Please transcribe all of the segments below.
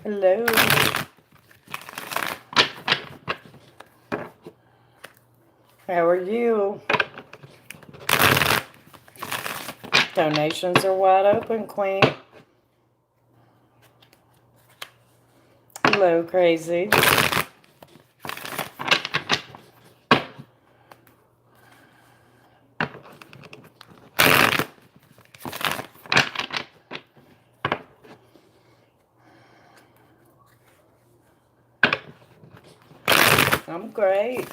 Hello. How are you? Donations are wide open, Queen. Hello, crazy. I'm great.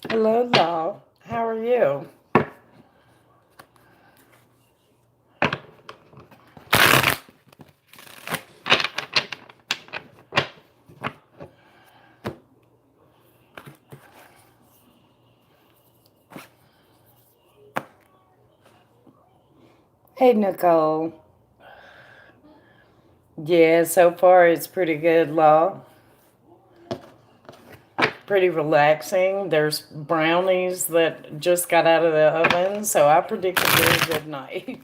Hello, Law. How are you? Hey, Nicole. Yeah, so far it's pretty good, Law. Pretty relaxing. There's brownies that just got out of the oven, so I predict a very good night.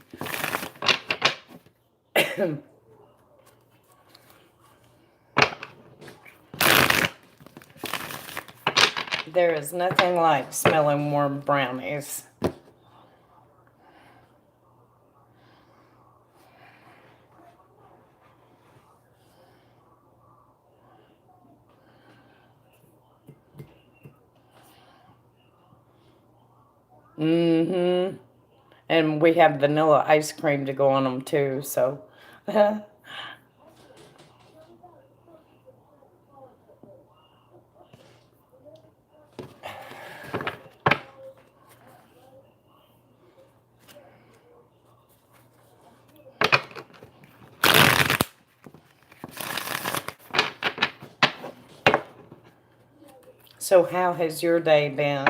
There is nothing like smelling warm brownies. Mm-hmm. And we have vanilla ice cream to go on them too, so. So how has your day been?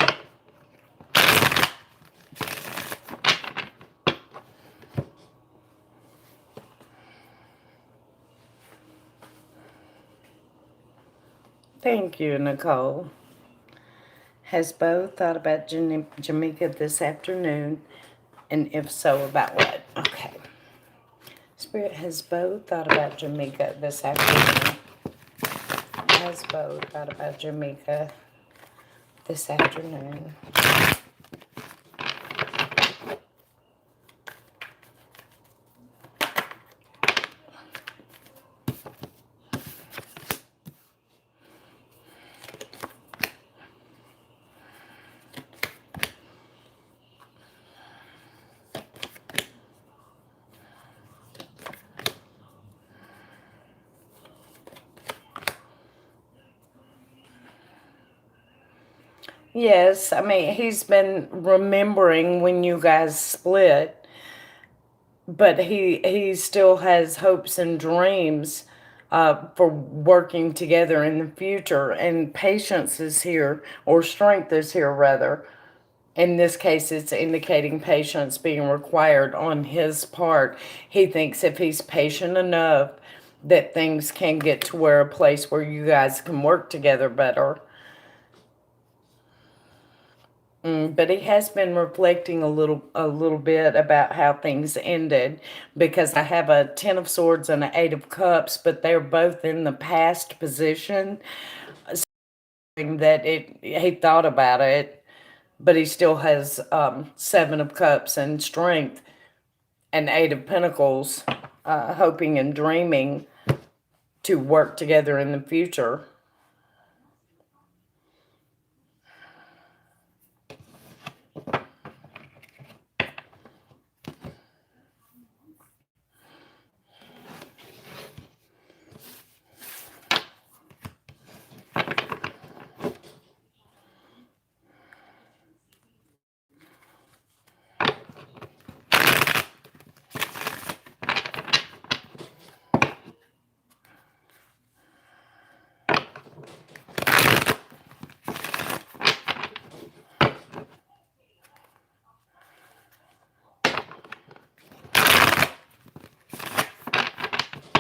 Thank you, Nicole. Has Bo thought about Jamaica this afternoon? And if so, about what? Okay. Spirit, has Bo thought about Jamaica this afternoon? Has Bo thought about Jamaica this afternoon? Yes, I mean, he's been remembering when you guys split, but he still has hopes and dreams for working together in the future. And patience is here, or strength is here, rather. In this case, it's indicating patience being required on his part. He thinks if he's patient enough, that things can get to where a place where you guys can work together better. But he has been reflecting a little bit about how things ended, because I have a Ten of Swords and an Eight of Cups, but they're both in the past position. Saying that he thought about it, but he still has Seven of Cups and strength and Eight of Pentacles, hoping and dreaming to work together in the future.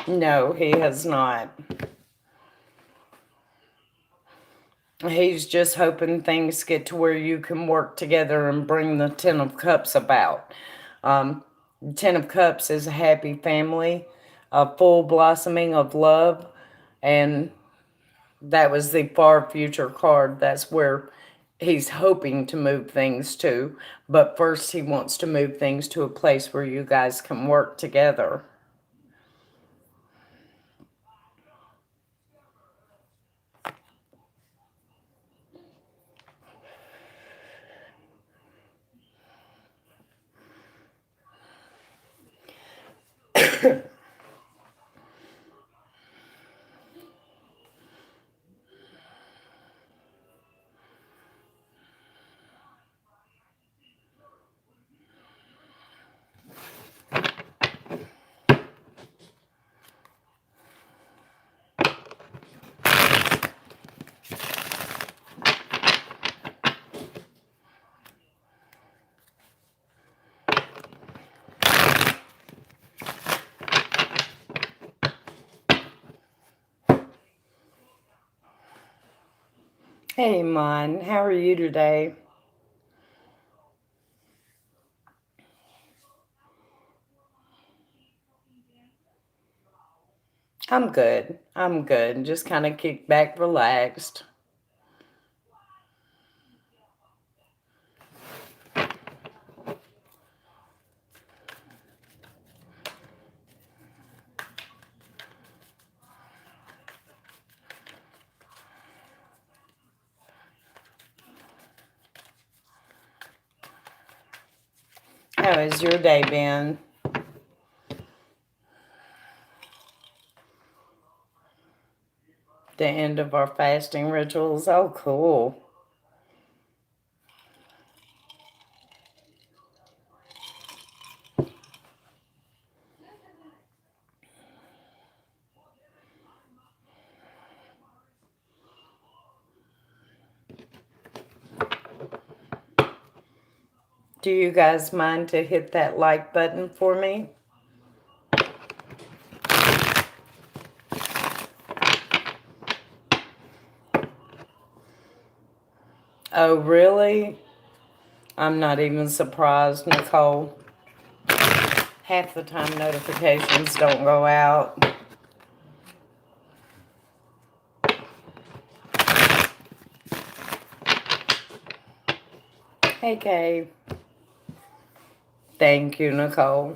No, he has not. He's just hoping things get to where you can work together and bring the Ten of Cups about. Ten of Cups is a happy family, a full blossoming of love, and that was the far future card. That's where he's hoping to move things to. But first, he wants to move things to a place where you guys can work together. Hey, Mon, how are you today? I'm good. I'm good. Just kind of kicked back, relaxed. How has your day been? The end of our fasting rituals. Oh, cool. Do you guys mind to hit that like button for me? Oh, really? I'm not even surprised, Nicole. Half the time notifications don't go out. Hey, Kay. Thank you, Nicole.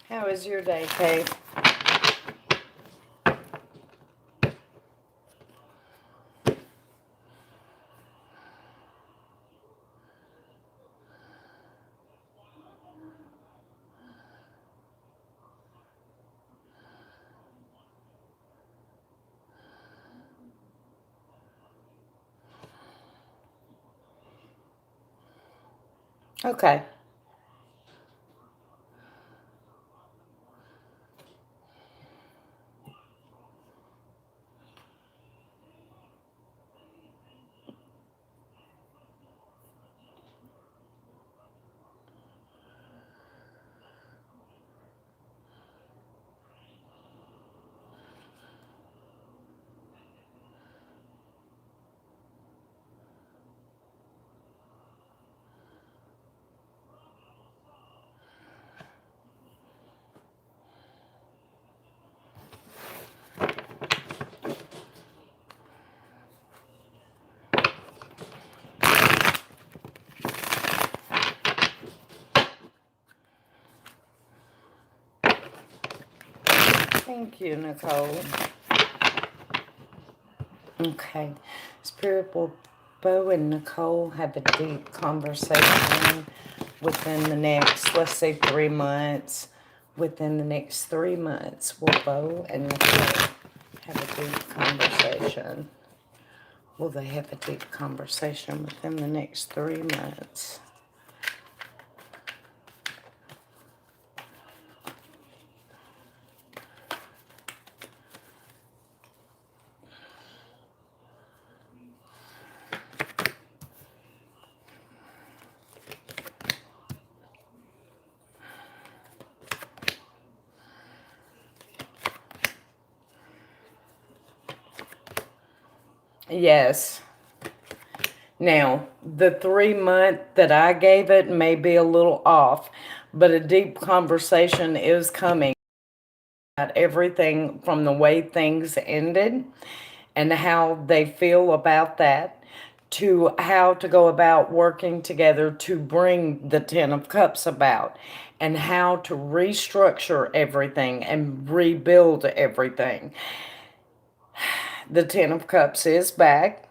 How was your day, Kay? Okay. Thank you, Nicole. Okay. Spirit will Bo and Nicole have a deep conversation within the next, let's say, 3 months. within the next 3 months? Will Bo and Nicole have a deep conversation? Will they have a deep conversation within the next 3 months? Yes. Now, the 3 month that I gave it may be a little off, but a deep conversation is coming about everything from the way things ended and how they feel about that to how to go about working together to bring the Ten of Cups about and how to restructure everything and rebuild everything. The Ten of Cups is back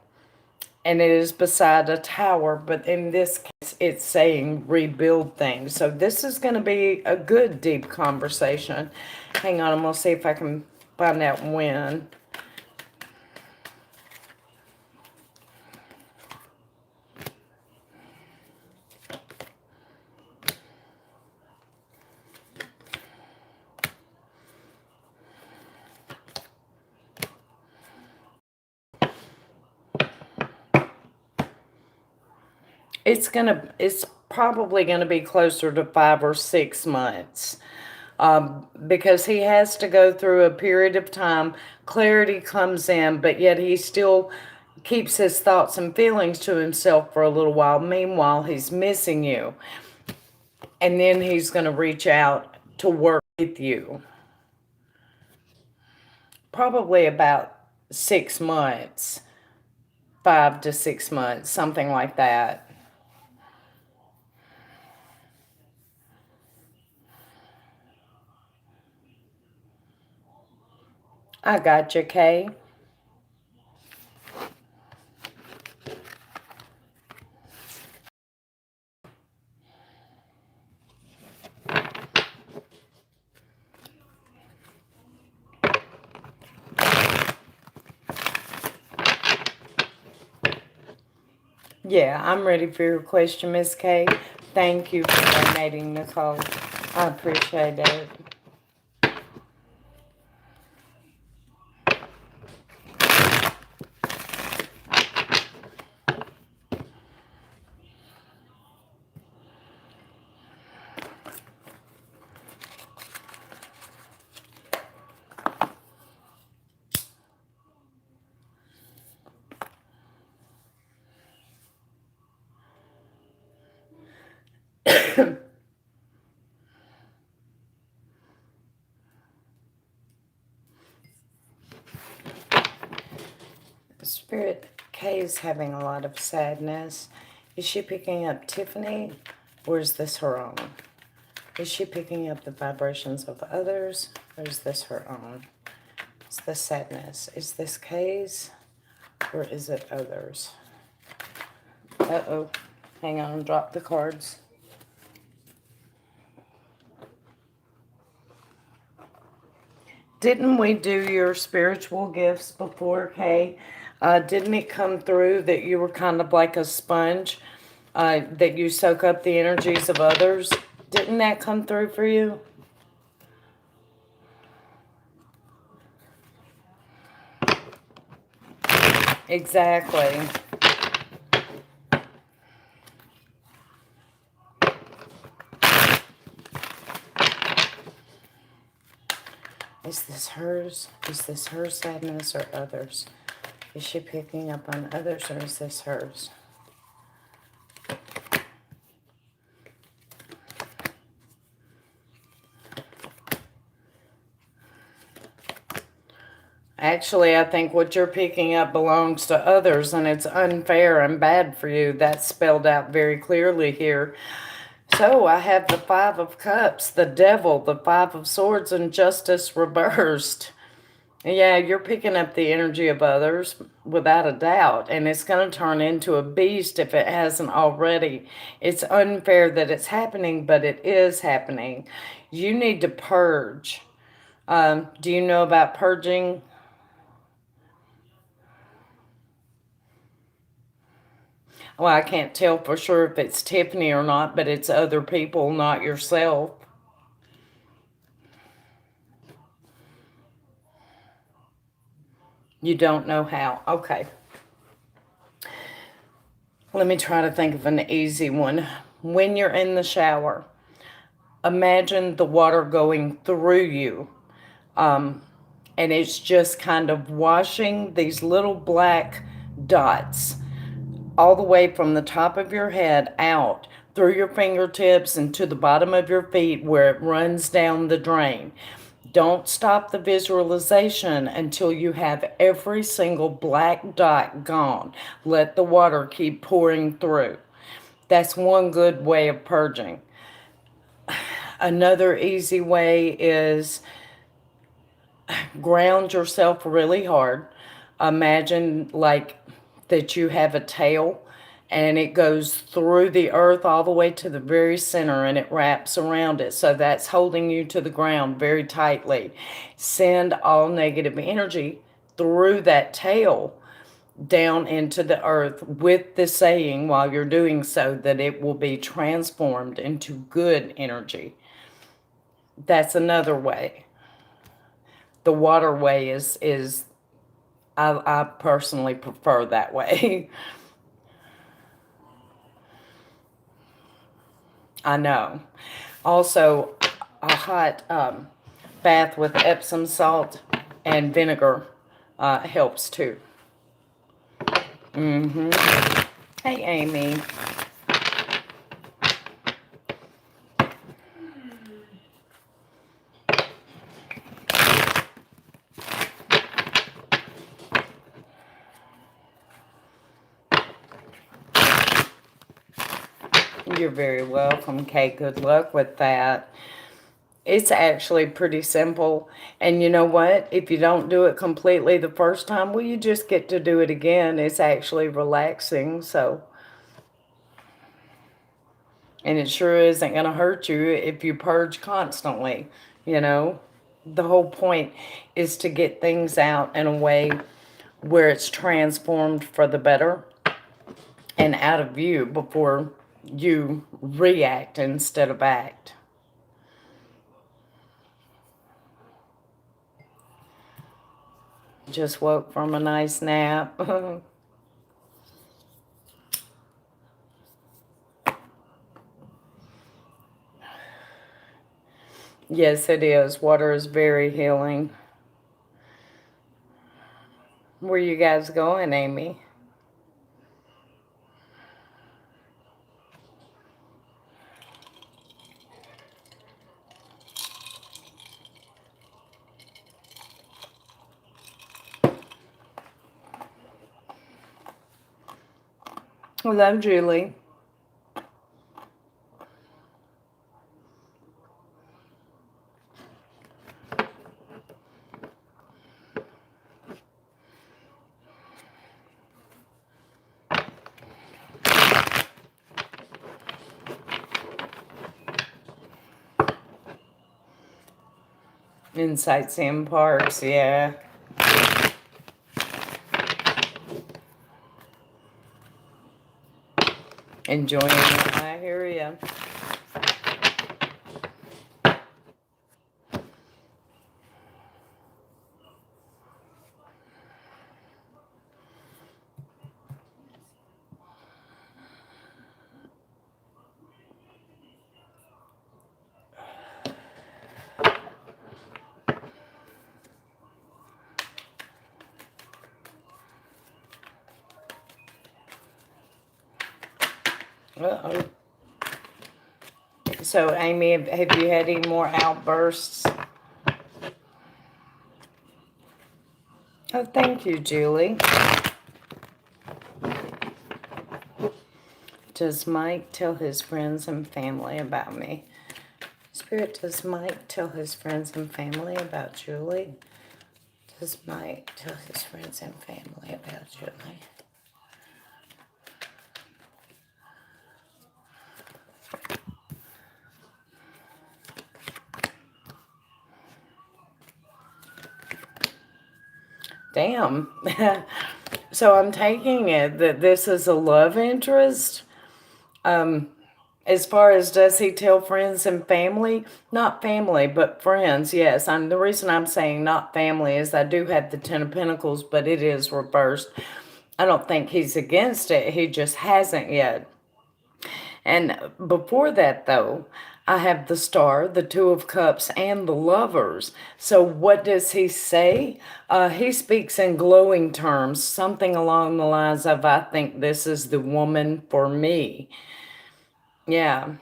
and it is beside a tower, but in this case, it's saying rebuild things. So this is going to be a good, deep conversation. Hang on, I'm going to see if I can find out when. It's probably gonna be closer to 5 or 6 months, because he has to go through a period of time. Clarity comes in, but yet he still keeps his thoughts and feelings to himself for a little while. Meanwhile, he's missing you, and then he's gonna reach out to work with you. Probably about 6 months, 5 to 6 months, something like that. I got you, Kay. Yeah, I'm ready for your question, Miss Kay. Thank you for donating, Nicole. I appreciate it. Spirit Kay is having a lot of sadness. Is she picking up Tiffany, or is this her own? Is she picking up the vibrations of others, or is this her own? It's the sadness. Is this Kay's, or is it others? Uh-oh. Hang on, drop the cards. Didn't we do your spiritual gifts before, Kay? Didn't it come through that you were kind of like a sponge, that you soak up the energies of others? Didn't that come through for you? Exactly. Is this hers? Is this her sadness or others? Is she picking up on others, or is this hers? Actually, I think what you're picking up belongs to others, and it's unfair and bad for you. That's spelled out very clearly here. So I have the Five of Cups, the Devil, the Five of Swords, and Justice reversed. Yeah, you're picking up the energy of others without a doubt, and it's going to turn into a beast if it hasn't already. It's unfair that it's happening, but it is happening. You need to purge. Do you know about purging? Well, I can't tell for sure if it's Tiffany or not, but it's other people, not yourself. You don't know how. Okay. Let me try to think of an easy one. When you're in the shower, imagine the water going through you. And it's just kind of washing these little black dots all the way from the top of your head out through your fingertips and to the bottom of your feet where it runs down the drain. Don't stop the visualization until you have every single black dot gone. Let the water keep pouring through. That's one good way of purging. Another easy way is ground yourself really hard. Imagine like that you have a tail and it goes through the earth all the way to the very center and it wraps around it. So that's holding you to the ground very tightly. Send all negative energy through that tail down into the earth with the saying while you're doing so that it will be transformed into good energy. That's another way. The waterway is I personally prefer that way. I know. Also, a hot bath with Epsom salt and vinegar helps too. Hey, Amy. You're very welcome, Kate. Good luck with that. It's actually pretty simple. And you know what? If you don't do it completely the first time, well, you just get to do it again. It's actually relaxing. So, and it sure isn't going to hurt you if you purge constantly. You know, the whole point is to get things out in a way where it's transformed for the better and out of you before you react instead of act. Just woke from a nice nap. Yes, it is. Water is very healing. Where you guys going, Amy? Hello, Julie. In sightseeing parks, yeah. Enjoying it. I hear you. Uh-oh. So, Amy, have you had any more outbursts? Oh, thank you, Julie. Does Mike tell his friends and family about me? Spirit, does Mike tell his friends and family about Julie? This might tell his friends and family about Julie. Damn. So I'm taking it that this is a love interest. As far as does he tell friends and family? Not family, but friends, yes. The reason I'm saying not family is I do have the Ten of Pentacles, but it is reversed. I don't think he's against it. He just hasn't yet. And before that, though, I have the Star, the Two of Cups, and the Lovers. So what does he say? He speaks in glowing terms, something along the lines of, I think this is the woman for me. Yeah.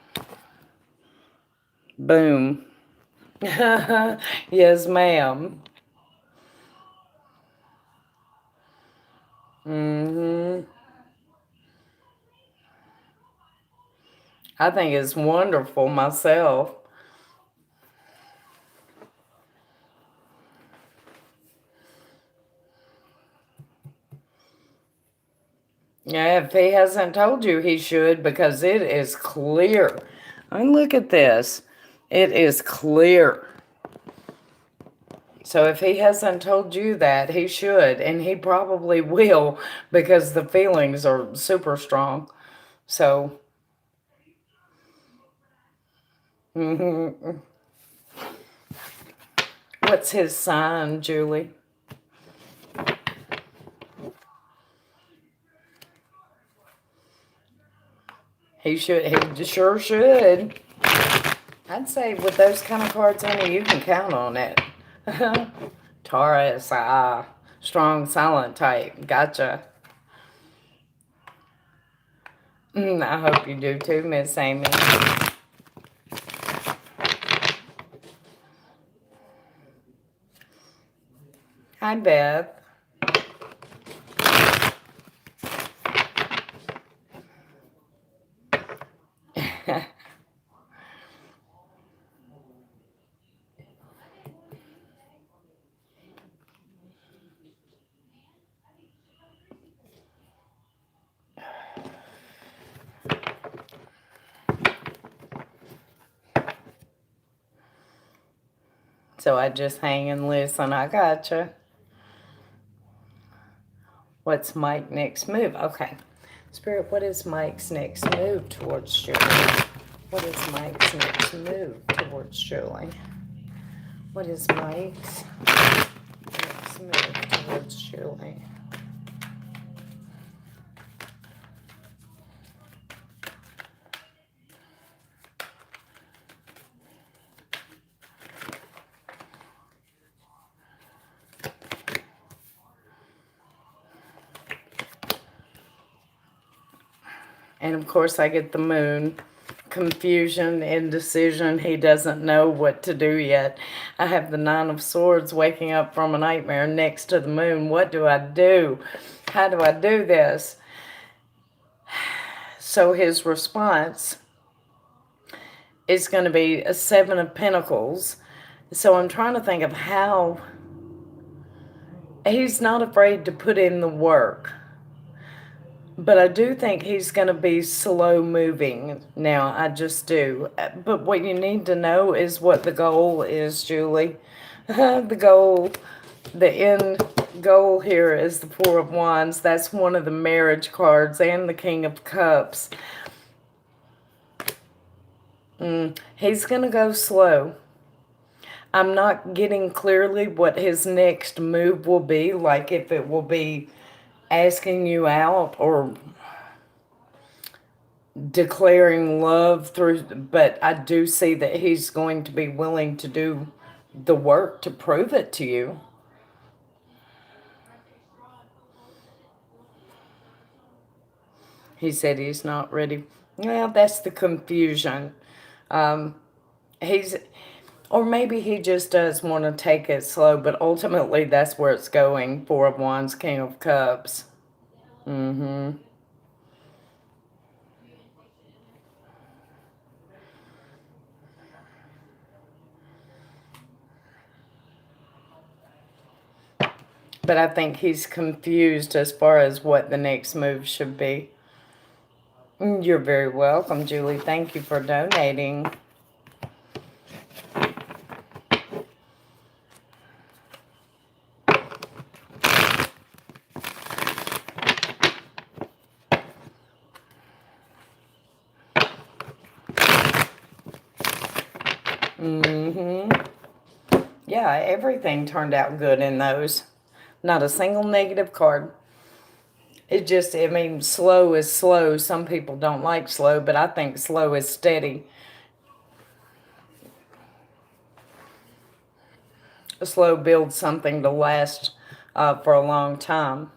Boom. Yes, ma'am. Hmm. I think it's wonderful myself. Yeah, if he hasn't told you, he should, because it is clear. I mean, look at this. It is clear. So if he hasn't told you that, he should, and he probably will, because the feelings are super strong. So, what's his sign, Julie? He should. He sure should. I'd say with those kind of cards in it, you can count on it. Taurus, strong, silent type. Gotcha. I hope you do too, Miss Amy. Hi, Beth. So I just hang and listen. I gotcha. What's Mike's next move? Okay. Spirit, what is Mike's next move towards Julie? What is Mike's next move towards Julie? What is Mike's next move towards Julie? And of course, I get the moon. Confusion, indecision. He doesn't know what to do yet. I have the Nine of Swords waking up from a nightmare next to the moon. What do I do? How do I do this? So his response is going to be a Seven of Pentacles. So I'm trying to think of how he's not afraid to put in the work. But I do think he's going to be slow moving now. I just do. But what you need to know is what the goal is, Julie. The goal, the end goal here is the Four of Wands. That's one of the marriage cards and the King of Cups. He's going to go slow. I'm not getting clearly what his next move will be, like if it will be asking you out or declaring love through, but I do see that he's going to be willing to do the work to prove it to you. He said he's not ready. Well, that's the confusion. He's, or maybe he just does want to take it slow, but ultimately that's where it's going. Four of Wands, King of Cups. Mm-hmm. But I think he's confused as far as what the next move should be. You're very welcome, Julie. Thank you for donating. Yeah, everything turned out good in those. Not a single negative card. It just, I mean, slow is slow. Some people don't like slow, but I think slow is steady. Slow builds something to last for a long time.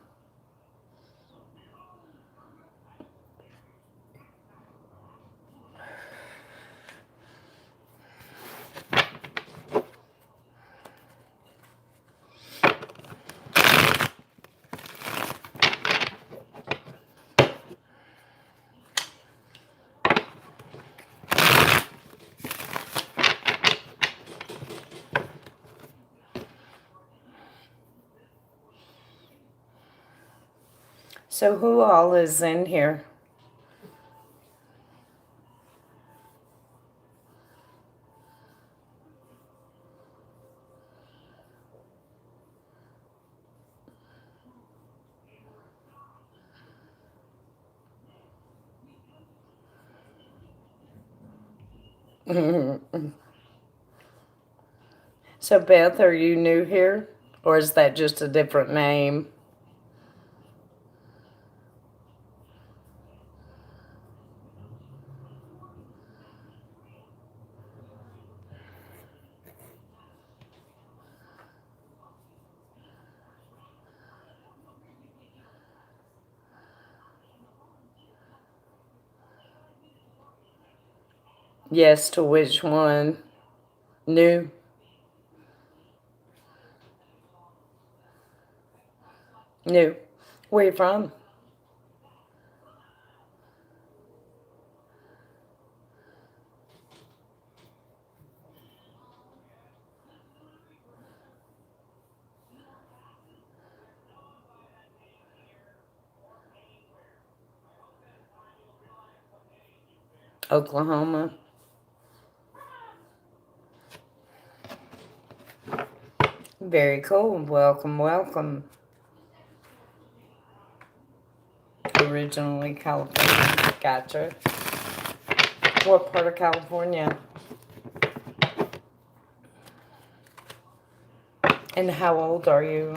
So who all is in here? So Beth, are you new here? Or is that just a different name? Yes, to which one? New? New. Where you from? Oklahoma. Very cool. Welcome, welcome. Originally California. Gotcha. What part of California? And how old are you?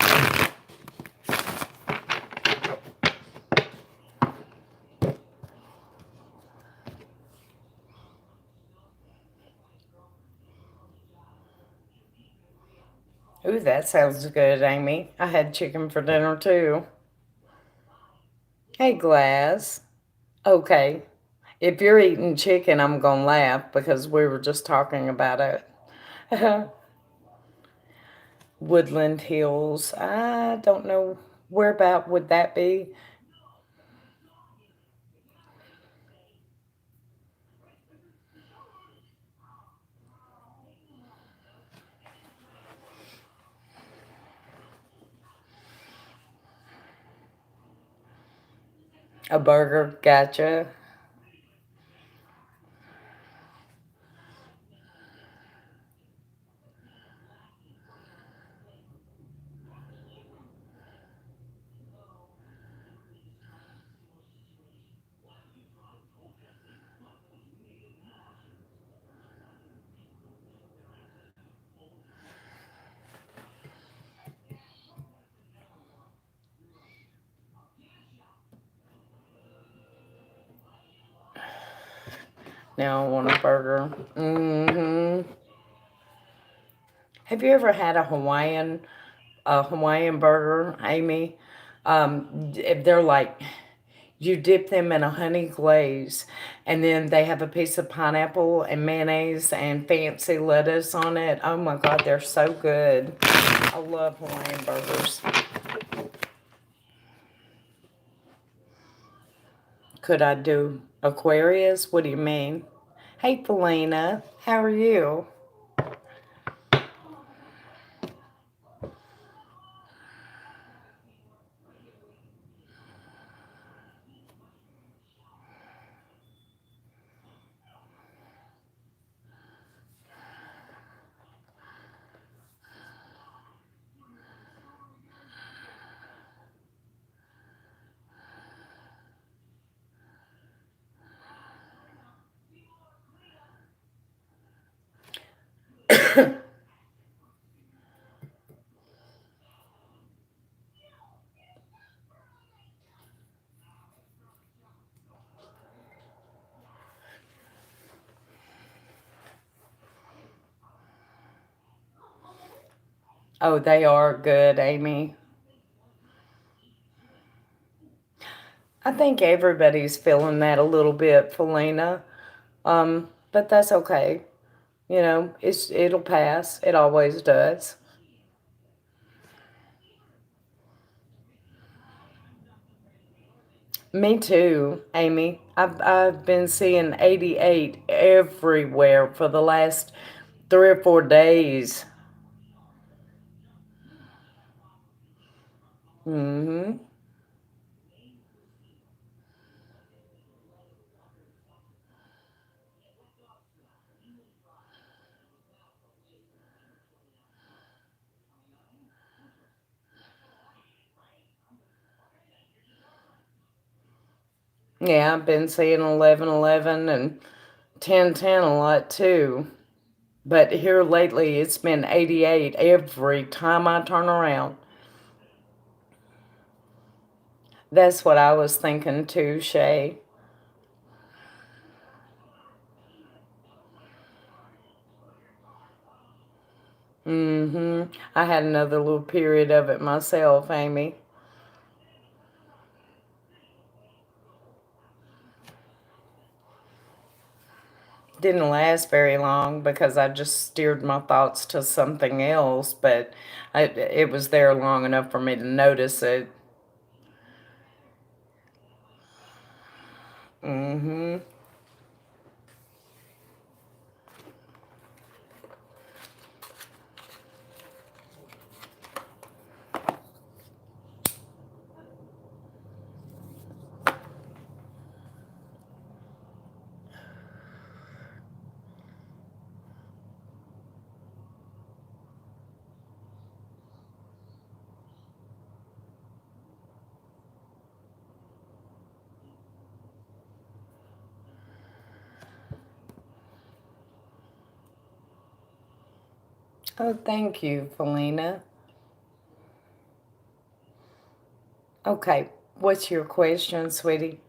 Ooh, that sounds good, Amy. I had chicken for dinner too. Hey, Glass. Okay. If you're eating chicken, I'm gonna laugh because we were just talking about it. Woodland Hills. I don't know where about would that be. A burger. Gotcha. Now I want a burger. Have you ever had a Hawaiian burger, Amy? If they're like you dip them in a honey glaze, and then they have a piece of pineapple and mayonnaise and fancy lettuce on it. Oh my God, they're so good. I love Hawaiian burgers. Could I do Aquarius? What do you mean? Hey, Felina, how are you? Oh, they are good, Amy. I think everybody's feeling that a little bit, Felina. But that's okay. It'll pass. It always does. Me too, Amy. I've been seeing 88 everywhere for the last 3 or 4 days. Mm-hmm. Yeah, I've been seeing 1111 and 1010 a lot too. But here lately, it's been 88 every time I turn around. That's what I was thinking too, Shay. Mm-hmm. I had another little period of it myself, Amy. Didn't last very long because I just steered my thoughts to something else, but it was there long enough for me to notice it. Mm-hmm. Oh, thank you, Felina. Okay, what's your question, sweetie?